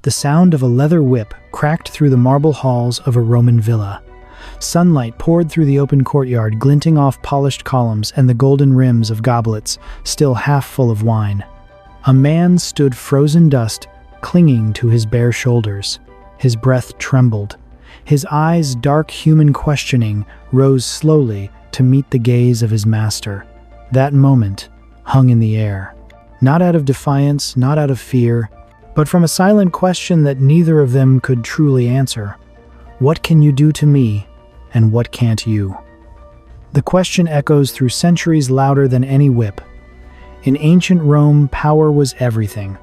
The sound of a leather whip cracked through the marble halls of a Roman villa. Sunlight poured through the open courtyard, glinting off polished columns and the golden rims of goblets, still half full of wine. A man stood frozen dust, clinging to his bare shoulders. His breath trembled. His eyes, dark human questioning, rose slowly to meet the gaze of his master. That moment hung in the air. Not out of defiance, not out of fear, but from a silent question that neither of them could truly answer. What can you do to me, and what can't you? The question echoes through centuries louder than any whip. In ancient Rome, power was everything.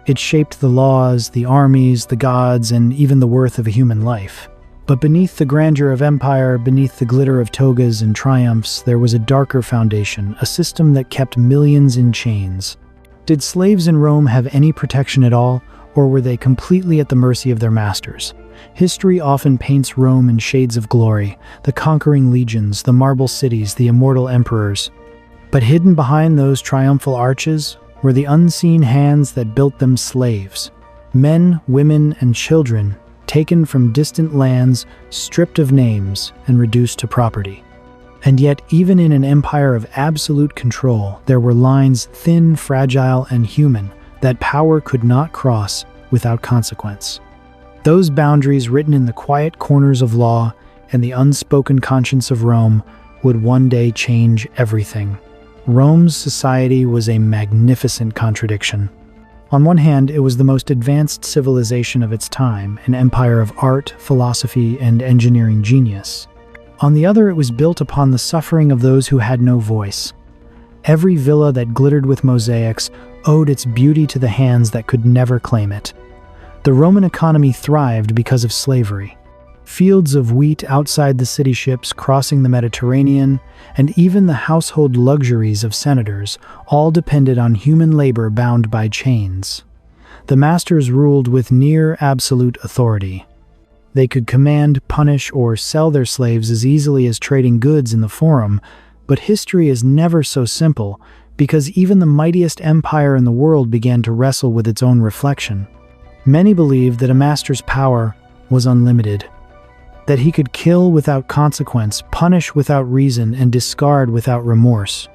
It shaped the laws, the armies, the gods, and even the worth of a human life. But beneath the grandeur of empire, beneath the glitter of togas and triumphs, there was a darker foundation, a system that kept millions in chains. Did slaves in Rome have any protection at all, or were they completely at the mercy of their masters? History often paints Rome in shades of glory, the conquering legions, the marble cities, the immortal emperors. But hidden behind those triumphal arches were the unseen hands that built them slaves. Men, women, and children, taken from distant lands, stripped of names, and reduced to property. And yet, even in an empire of absolute control, there were lines thin, fragile, and human that power could not cross without consequence. Those boundaries, written in the quiet corners of law and the unspoken conscience of Rome, would one day change everything. Rome's society was a magnificent contradiction. On one hand, it was the most advanced civilization of its time, an empire of art, philosophy, and engineering genius. On the other, it was built upon the suffering of those who had no voice. Every villa that glittered with mosaics owed its beauty to the hands that could never claim it. The Roman economy thrived because of slavery. Fields of wheat outside the city ships crossing the Mediterranean, and even the household luxuries of senators, all depended on human labor bound by chains. The masters ruled with near absolute authority. They could command, punish, or sell their slaves as easily as trading goods in the Forum, but history is never so simple, because even the mightiest empire in the world began to wrestle with its own reflection. Many believed that a master's power was unlimited, that he could kill without consequence, punish without reason, and discard without remorse.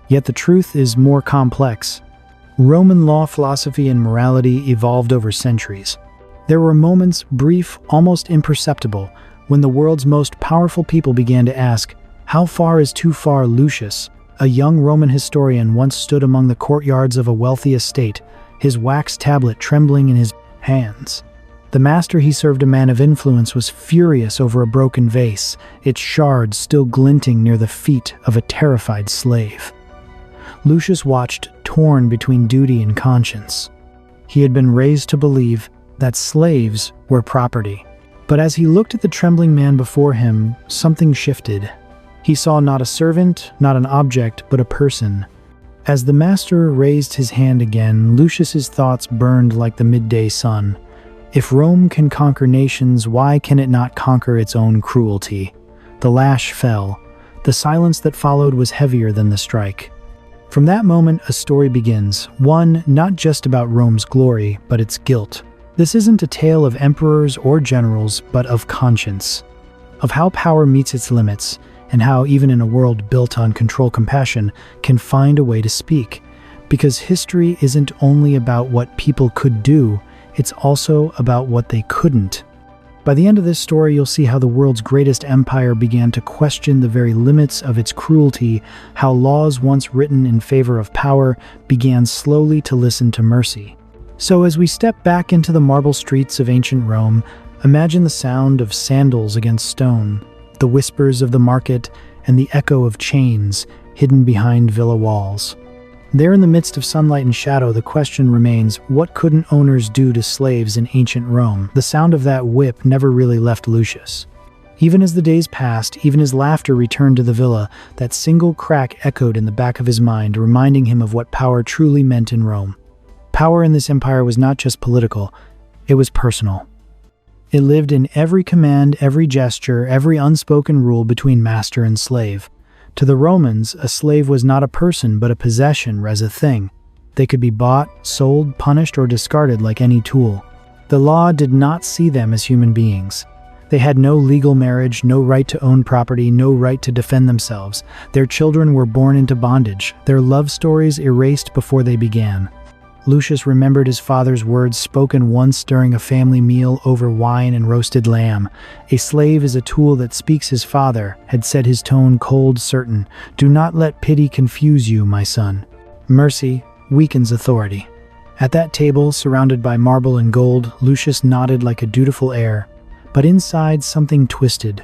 Yet the truth is more complex. Roman law, philosophy, and morality evolved over centuries. There were moments, brief, almost imperceptible, when the world's most powerful people began to ask, "How far is too far?" Lucius, a young Roman historian, once stood among the courtyards of a wealthy estate, his wax tablet trembling in his hands. The master he served, a man of influence, was furious over a broken vase, its shards still glinting near the feet of a terrified slave. Lucius watched, torn between duty and conscience. He had been raised to believe that slaves were property. But as he looked at the trembling man before him, something shifted. He saw not a servant, not an object, but a person. As the master raised his hand again, Lucius's thoughts burned like the midday sun. If Rome can conquer nations, why can it not conquer its own cruelty? The lash fell. The silence that followed was heavier than the strike. From that moment, a story begins, one not just about Rome's glory, but its guilt. This isn't a tale of emperors or generals, but of conscience, of how power meets its limits, and how even in a world built on control, compassion can find a way to speak. Because history isn't only about what people could do, it's also about what they couldn't. By the end of this story, you'll see how the world's greatest empire began to question the very limits of its cruelty, how laws once written in favor of power began slowly to listen to mercy. So as we step back into the marble streets of ancient Rome, imagine the sound of sandals against stone, the whispers of the market, and the echo of chains hidden behind villa walls. There in the midst of sunlight and shadow, the question remains, what couldn't owners do to slaves in ancient Rome? The sound of that whip never really left Lucius. Even as the days passed, even as laughter returned to the villa, that single crack echoed in the back of his mind, reminding him of what power truly meant in Rome. Power in this empire was not just political, it was personal. It lived in every command, every gesture, every unspoken rule between master and slave. To the Romans, a slave was not a person, but a possession, res a thing. They could be bought, sold, punished, or discarded like any tool. The law did not see them as human beings. They had no legal marriage, no right to own property, no right to defend themselves. Their children were born into bondage, their love stories erased before they began. Lucius remembered his father's words spoken once during a family meal over wine and roasted lamb. "A slave is a tool that speaks," his father had said, his tone cold, certain. "Do not let pity confuse you, my son. Mercy weakens authority." At that table, surrounded by marble and gold, Lucius nodded like a dutiful heir. But inside, something twisted.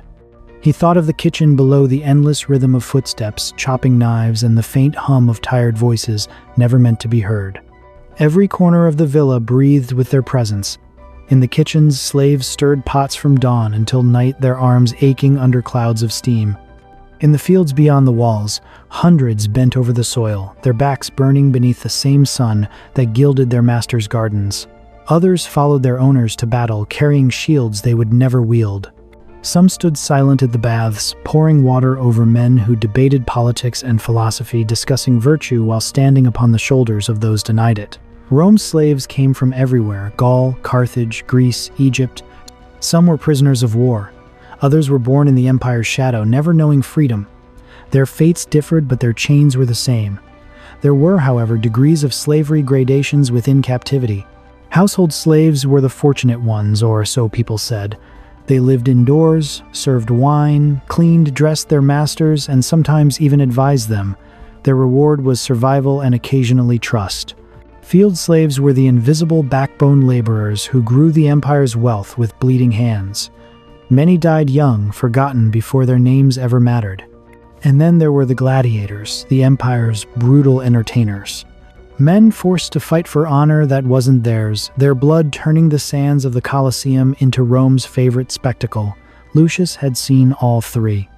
He thought of the kitchen below, the endless rhythm of footsteps, chopping knives, and the faint hum of tired voices never meant to be heard. Every corner of the villa breathed with their presence. In the kitchens, slaves stirred pots from dawn until night, their arms aching under clouds of steam. In the fields beyond the walls, hundreds bent over the soil, their backs burning beneath the same sun that gilded their masters' gardens. Others followed their owners to battle, carrying shields they would never wield. Some stood silent at the baths, pouring water over men who debated politics and philosophy, discussing virtue while standing upon the shoulders of those denied it. Rome's slaves came from everywhere: Gaul, Carthage, Greece, Egypt. Some were prisoners of war. Others were born in the empire's shadow, never knowing freedom. Their fates differed, but their chains were the same. There were, however, degrees of slavery gradations within captivity. Household slaves were the fortunate ones, or so people said. They lived indoors, served wine, cleaned, dressed their masters, and sometimes even advised them. Their reward was survival and occasionally trust. Field slaves were the invisible backbone laborers who grew the empire's wealth with bleeding hands. Many died young, forgotten before their names ever mattered. And then there were the gladiators, the empire's brutal entertainers. Men forced to fight for honor that wasn't theirs, their blood turning the sands of the Colosseum into Rome's favorite spectacle. Lucius had seen all three.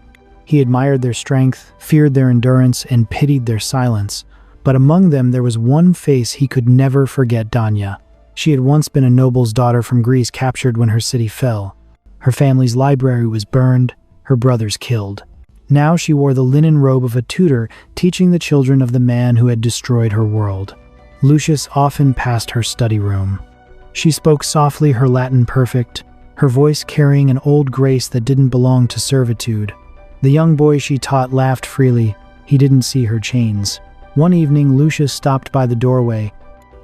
He admired their strength, feared their endurance, and pitied their silence. But among them there was one face he could never forget: Danya. She had once been a noble's daughter from Greece, captured when her city fell. Her family's library was burned, her brothers killed. Now she wore the linen robe of a tutor, teaching the children of the man who had destroyed her world. Lucius often passed her study room. She spoke softly, her Latin perfect, her voice carrying an old grace that didn't belong to servitude. The young boy she taught laughed freely. He didn't see her chains. One evening, Lucius stopped by the doorway.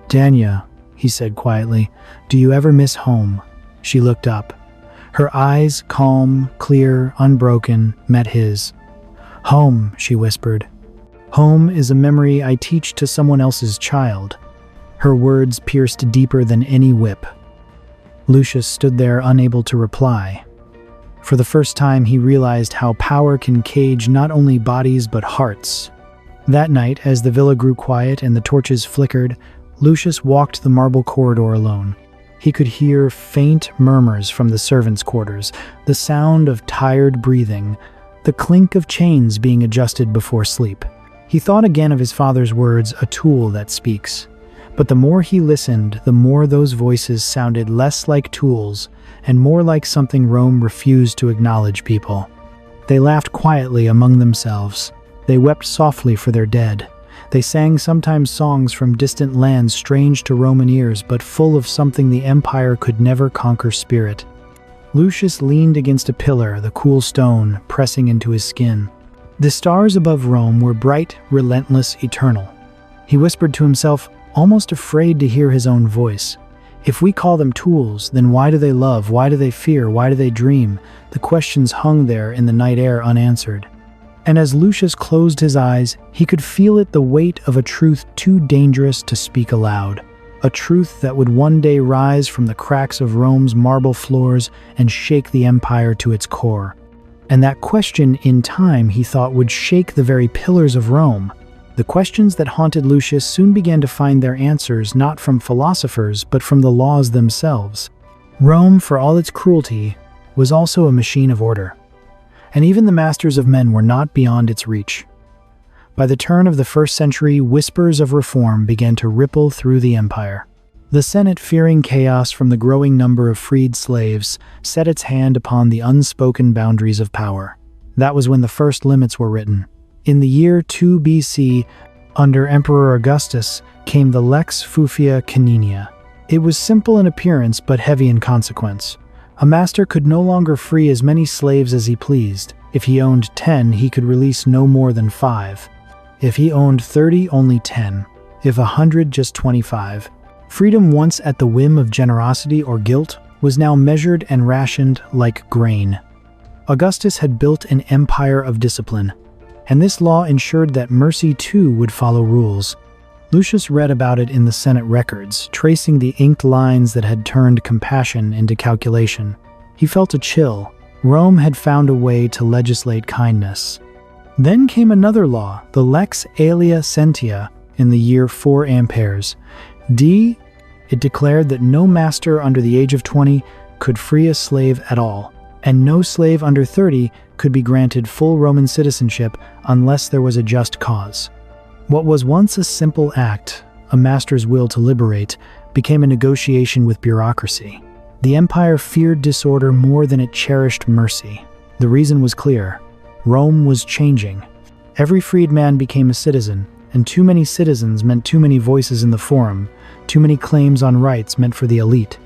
"Danya," he said quietly, "do you ever miss home?" She looked up. Her eyes, calm, clear, unbroken, met his. "Home," she whispered. "Home is a memory I teach to someone else's child." Her words pierced deeper than any whip. Lucius stood there, unable to reply. For the first time, he realized how power can cage not only bodies but hearts. That night, as the villa grew quiet and the torches flickered, Lucius walked the marble corridor alone. He could hear faint murmurs from the servants' quarters, the sound of tired breathing, the clink of chains being adjusted before sleep. He thought again of his father's words, "a tool that speaks." But the more he listened, the more those voices sounded less like tools and more like something Rome refused to acknowledge: people. They laughed quietly among themselves. They wept softly for their dead. They sang sometimes songs from distant lands, strange to Roman ears, but full of something the empire could never conquer: spirit. Lucius leaned against a pillar, the cool stone pressing into his skin. The stars above Rome were bright, relentless, eternal. He whispered to himself, almost afraid to hear his own voice. If we call them tools, then why do they love? Why do they fear? Why do they dream? The questions hung there in the night air unanswered. And as Lucius closed his eyes, he could feel it, the weight of a truth too dangerous to speak aloud. A truth that would one day rise from the cracks of Rome's marble floors and shake the empire to its core. And that question, in time, he thought, would shake the very pillars of Rome. The questions that haunted Lucius soon began to find their answers not from philosophers, but from the laws themselves. Rome, for all its cruelty, was also a machine of order. And even the masters of men were not beyond its reach. By the turn of the 1st century, whispers of reform began to ripple through the empire. The Senate, fearing chaos from the growing number of freed slaves, set its hand upon the unspoken boundaries of power. That was when the first limits were written. In the year 2 BC, under Emperor Augustus, came the Lex Fufia Caninia. It was simple in appearance but heavy in consequence. A master could no longer free as many slaves as he pleased. If he owned 10, he could release no more than 5. If he owned 30, only 10. If 100, just 25. Freedom, once at the whim of generosity or guilt, was now measured and rationed like grain. Augustus had built an empire of discipline, and this law ensured that mercy too would follow rules. Lucius read about it in the Senate records, tracing the inked lines that had turned compassion into calculation. He felt a chill. Rome had found a way to legislate kindness. Then came another law, the Lex Aelia Sentia, in the year 4 amperes. It declared that no master under the age of 20 could free a slave at all, and no slave under 30 could be granted full Roman citizenship unless there was a just cause. What was once a simple act, a master's will to liberate, became a negotiation with bureaucracy. The empire feared disorder more than it cherished mercy. The reason was clear. Rome was changing. Every freed man became a citizen, and too many citizens meant too many voices in the forum. Too many claims on rights meant for the elite.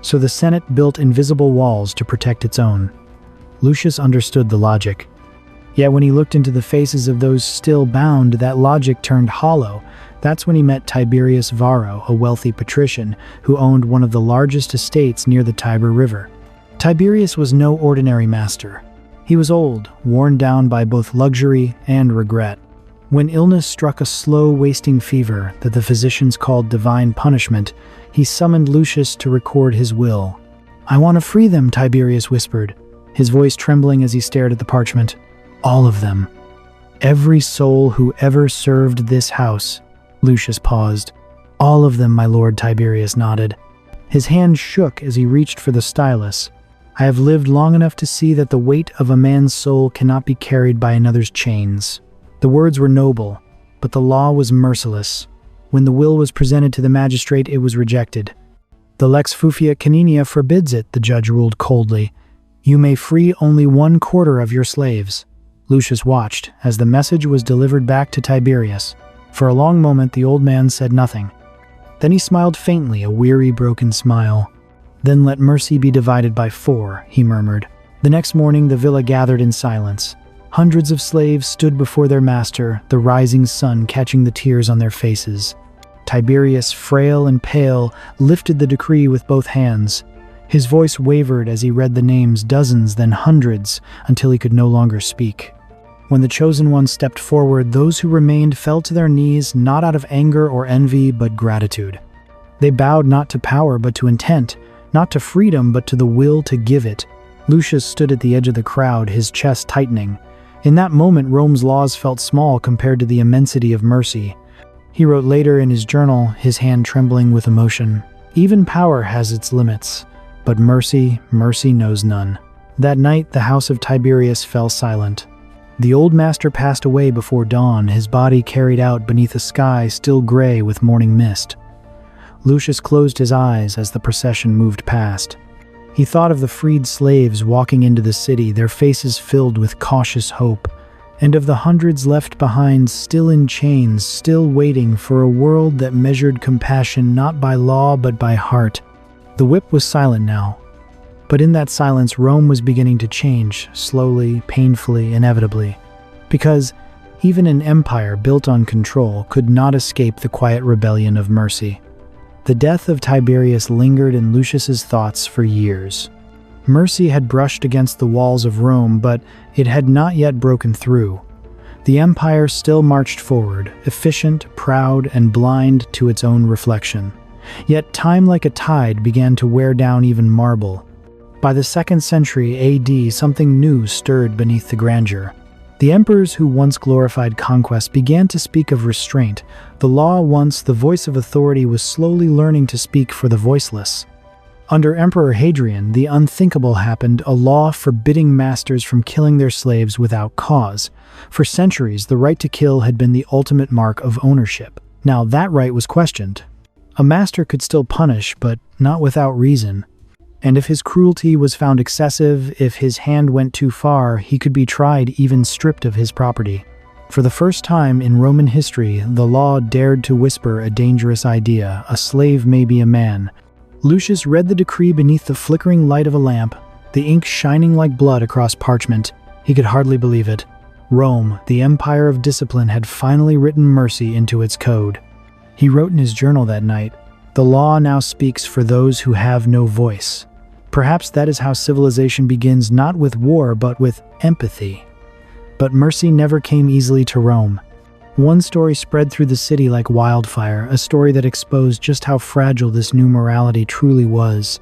So the Senate built invisible walls to protect its own. Lucius understood the logic. Yet when he looked into the faces of those still bound, that logic turned hollow. That's when he met Tiberius Varro, a wealthy patrician who owned one of the largest estates near the Tiber River. Tiberius was no ordinary master. He was old, worn down by both luxury and regret. When illness struck a slow, wasting fever that the physicians called divine punishment, he summoned Lucius to record his will. "I want to free them," Tiberius whispered, his voice trembling as he stared at the parchment. "All of them. Every soul who ever served this house." Lucius paused. "All of them, my lord," Tiberius nodded. His hand shook as he reached for the stylus. "I have lived long enough to see that the weight of a man's soul cannot be carried by another's chains." The words were noble, but the law was merciless. When the will was presented to the magistrate, it was rejected. "The Lex Fufia Caninia forbids it," the judge ruled coldly. "You may free only 1/4 of your slaves." Lucius watched as the message was delivered back to Tiberius. For a long moment, the old man said nothing. Then he smiled faintly, a weary, broken smile. "Then let mercy be divided by 4, he murmured. The next morning, the villa gathered in silence. Hundreds of slaves stood before their master, the rising sun catching the tears on their faces. Tiberius, frail and pale, lifted the decree with both hands. His voice wavered as he read the names, dozens, then hundreds, until he could no longer speak. When the chosen ones stepped forward, those who remained fell to their knees, not out of anger or envy, but gratitude. They bowed not to power, but to intent, not to freedom, but to the will to give it. Lucius stood at the edge of the crowd, his chest tightening. In that moment, Rome's laws felt small compared to the immensity of mercy. He wrote later in his journal, his hand trembling with emotion, "Even power has its limits, but mercy knows none." That night, the house of Tiberius fell silent. The old master passed away before dawn, his body carried out beneath a sky still gray with morning mist. Lucius closed his eyes as the procession moved past. He thought of the freed slaves walking into the city, their faces filled with cautious hope, and of the hundreds left behind, still in chains, still waiting for a world that measured compassion not by law but by heart. The whip was silent now. But in that silence, Rome was beginning to change, slowly, painfully, inevitably. Because even an empire built on control could not escape the quiet rebellion of mercy. The death of Tiberius lingered in Lucius's thoughts for years. Mercy had brushed against the walls of Rome, but it had not yet broken through. The empire still marched forward, efficient, proud, and blind to its own reflection. Yet time, like a tide, began to wear down even marble. By the 2nd century AD, something new stirred beneath the grandeur. The emperors who once glorified conquest began to speak of restraint. The law, once the voice of authority, was slowly learning to speak for the voiceless. Under Emperor Hadrian, the unthinkable happened, a law forbidding masters from killing their slaves without cause. For centuries, the right to kill had been the ultimate mark of ownership. Now that right was questioned. A master could still punish, but not without reason. And if his cruelty was found excessive, if his hand went too far, he could be tried, even stripped of his property. For the first time in Roman history, the law dared to whisper a dangerous idea: a slave may be a man, Lucius read the decree beneath the flickering light of a lamp, the ink shining like blood across parchment. He could hardly believe it. Rome, the empire of discipline, had finally written mercy into its code. He wrote in his journal that night, "The law now speaks for those who have no voice." Perhaps that is how civilization begins, not with war, but with empathy. But mercy never came easily to Rome. One story spread through the city like wildfire, a story that exposed just how fragile this new morality truly was.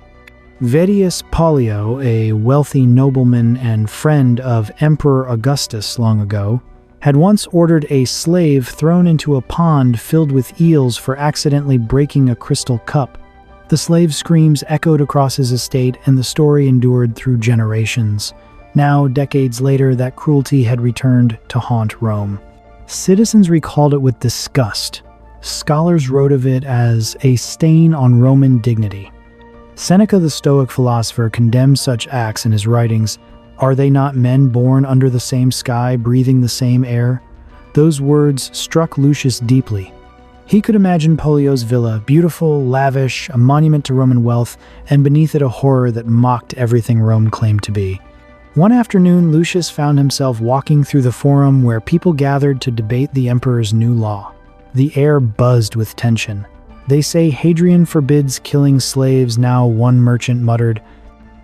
Vettius Pollio, a wealthy nobleman and friend of Emperor Augustus long ago, had once ordered a slave thrown into a pond filled with eels for accidentally breaking a crystal cup. The slave's screams echoed across his estate, and the story endured through generations. Now, decades later, that cruelty had returned to haunt Rome. Citizens recalled it with disgust. Scholars wrote of it as a stain on Roman dignity. Seneca, the Stoic philosopher, condemned such acts in his writings. "Are they not men born under the same sky, breathing the same air?" Those words struck Lucius deeply. He could imagine Pollio's villa, beautiful, lavish, a monument to Roman wealth, and beneath it a horror that mocked everything Rome claimed to be. One afternoon, Lucius found himself walking through the forum where people gathered to debate the emperor's new law. The air buzzed with tension. "They say Hadrian forbids killing slaves now," one merchant muttered.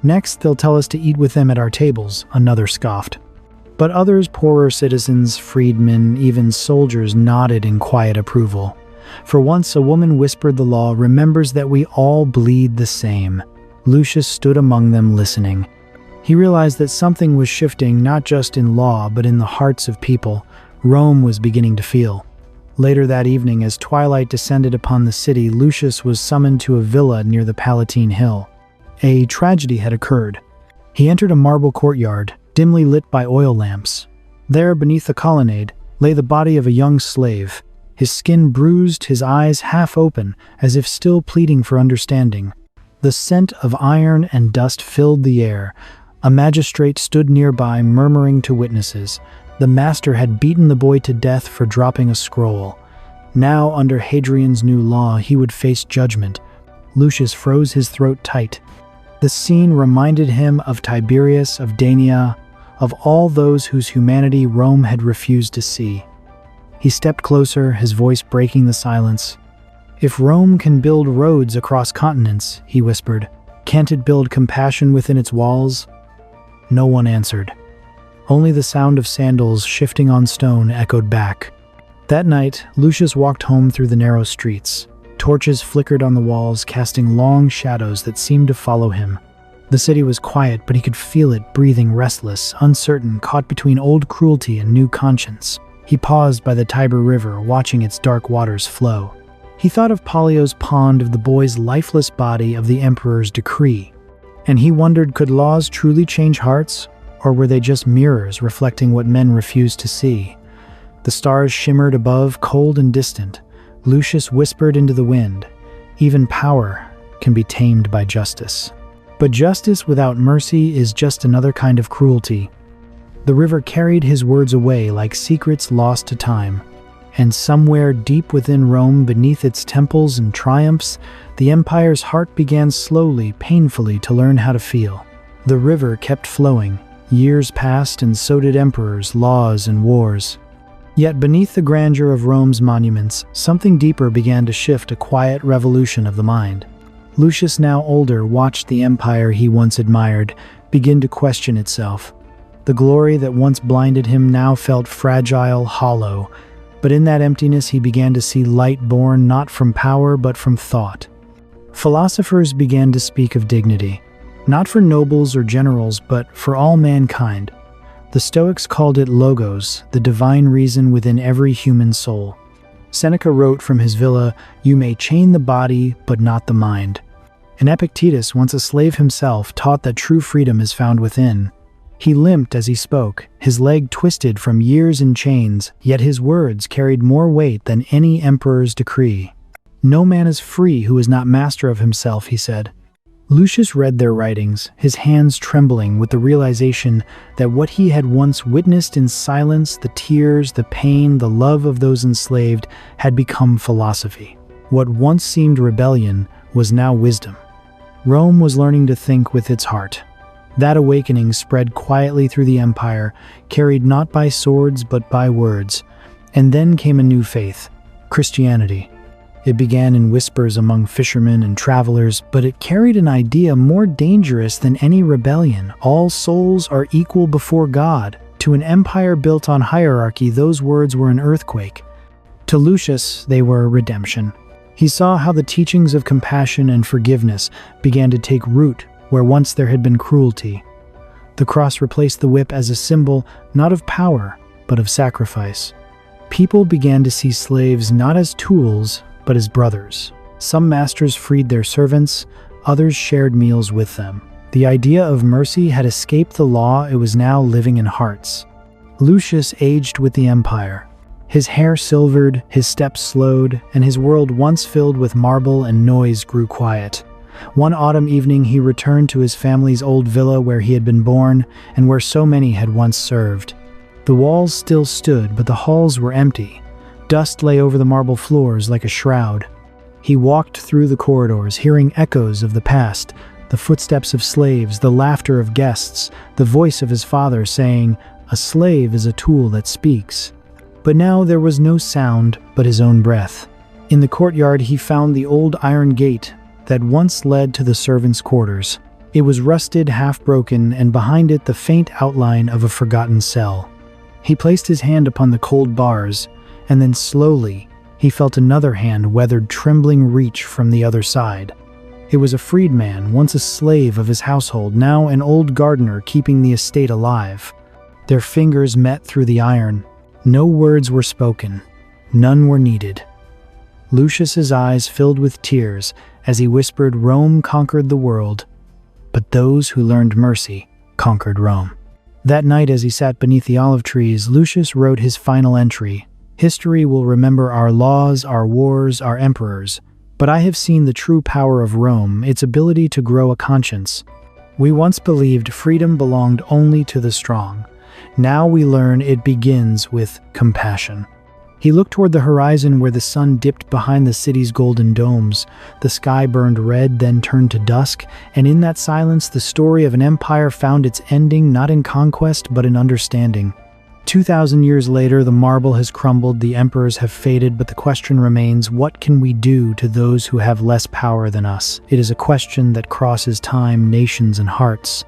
"Next, they'll tell us to eat with them at our tables," another scoffed. But others, poorer citizens, freedmen, even soldiers, nodded in quiet approval. For once, a woman whispered the law remembers that we all bleed the same. Lucius stood among them listening. He realized that something was shifting, not just in law, but in the hearts of people. Rome was beginning to feel. Later that evening, as twilight descended upon the city, Lucius was summoned to a villa near the Palatine Hill. A tragedy had occurred. He entered a marble courtyard, dimly lit by oil lamps. There, beneath the colonnade, lay the body of a young slave, his skin bruised, his eyes half open, as if still pleading for understanding. The scent of iron and dust filled the air. A magistrate stood nearby, murmuring to witnesses. The master had beaten the boy to death for dropping a scroll. Now, under Hadrian's new law, he would face judgment. Lucius froze his throat tight. The scene reminded him of Tiberius, of Dania, of all those whose humanity Rome had refused to see. He stepped closer, his voice breaking the silence. "If Rome can build roads across continents," he whispered, "can't it build compassion within its walls?" No one answered. Only the sound of sandals shifting on stone echoed back. That night, Lucius walked home through the narrow streets. Torches flickered on the walls, casting long shadows that seemed to follow him. The city was quiet, but he could feel it breathing, restless, uncertain, caught between old cruelty and new conscience. He paused by the Tiber River, watching its dark waters flow. He thought of Pollio's pond, of the boy's lifeless body, of the emperor's decree. And he wondered, could laws truly change hearts? Or were they just mirrors reflecting what men refused to see? The stars shimmered above, cold and distant. Lucius whispered into the wind, "Even power can be tamed by justice." But justice without mercy is just another kind of cruelty. The river carried his words away like secrets lost to time. And somewhere deep within Rome, beneath its temples and triumphs, the empire's heart began slowly, painfully to learn how to feel. The river kept flowing. Years passed, and so did emperors, laws, and wars. Yet beneath the grandeur of Rome's monuments, something deeper began to shift, a quiet revolution of the mind. Lucius, now older, watched the empire he once admired begin to question itself. The glory that once blinded him now felt fragile, hollow. But in that emptiness he began to see light born not from power but from thought. Philosophers began to speak of dignity, not for nobles or generals, but for all mankind. The Stoics called it logos, the divine reason within every human soul. Seneca wrote from his villa, "You may chain the body, but not the mind." And Epictetus, once a slave himself, taught that true freedom is found within. He limped as he spoke, his leg twisted from years in chains, yet his words carried more weight than any emperor's decree. "No man is free who is not master of himself," he said. Lucius read their writings, his hands trembling with the realization that what he had once witnessed in silence, the tears, the pain, the love of those enslaved, had become philosophy. What once seemed rebellion was now wisdom. Rome was learning to think with its heart. That awakening spread quietly through the empire, carried not by swords but by words. And then came a new faith, Christianity. It began in whispers among fishermen and travelers, but it carried an idea more dangerous than any rebellion. All souls are equal before God. To an empire built on hierarchy, those words were an earthquake. To Lucius, they were redemption. He saw how the teachings of compassion and forgiveness began to take root where once there had been cruelty. The cross replaced the whip as a symbol not of power, but of sacrifice. People began to see slaves not as tools, but as brothers. Some masters freed their servants, others shared meals with them. The idea of mercy had escaped the law, it was now living in hearts. Lucius aged with the empire. His hair silvered, his steps slowed, and his world once filled with marble and noise grew quiet. One autumn evening he returned to his family's old villa where he had been born and where so many had once served. The walls still stood, but the halls were empty. Dust lay over the marble floors like a shroud. He walked through the corridors, hearing echoes of the past, the footsteps of slaves, the laughter of guests, the voice of his father saying, "A slave is a tool that speaks." But now there was no sound but his own breath. In the courtyard he found the old iron gate that once led to the servants' quarters. It was rusted, half-broken, and behind it the faint outline of a forgotten cell. He placed his hand upon the cold bars, and then slowly he felt another hand weathered, trembling reach from the other side. It was a freedman, once a slave of his household, now an old gardener keeping the estate alive. Their fingers met through the iron. No words were spoken. None were needed. Lucius's eyes filled with tears as he whispered, "Rome conquered the world, but those who learned mercy conquered Rome." That night, as he sat beneath the olive trees, Lucius wrote his final entry. "History will remember our laws, our wars, our emperors, but I have seen the true power of Rome, its ability to grow a conscience. We once believed freedom belonged only to the strong. Now we learn it begins with compassion." He looked toward the horizon where the sun dipped behind the city's golden domes. The sky burned red, then turned to dusk, and in that silence the story of an empire found its ending not in conquest but in understanding. 2,000 years later, the marble has crumbled, the emperors have faded, but the question remains, what can we do to those who have less power than us? It is a question that crosses time, nations, and hearts.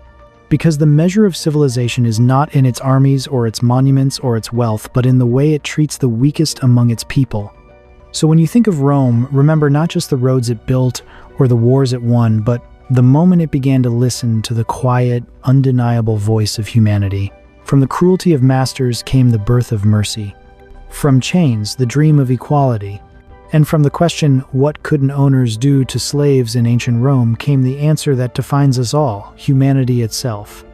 Because the measure of civilization is not in its armies or its monuments or its wealth, but in the way it treats the weakest among its people. So when you think of Rome, remember not just the roads it built or the wars it won, but the moment it began to listen to the quiet, undeniable voice of humanity. From the cruelty of masters came the birth of mercy. From chains, the dream of equality. And from the question, what couldn't owners do to slaves in ancient Rome, came the answer that defines us all, humanity itself.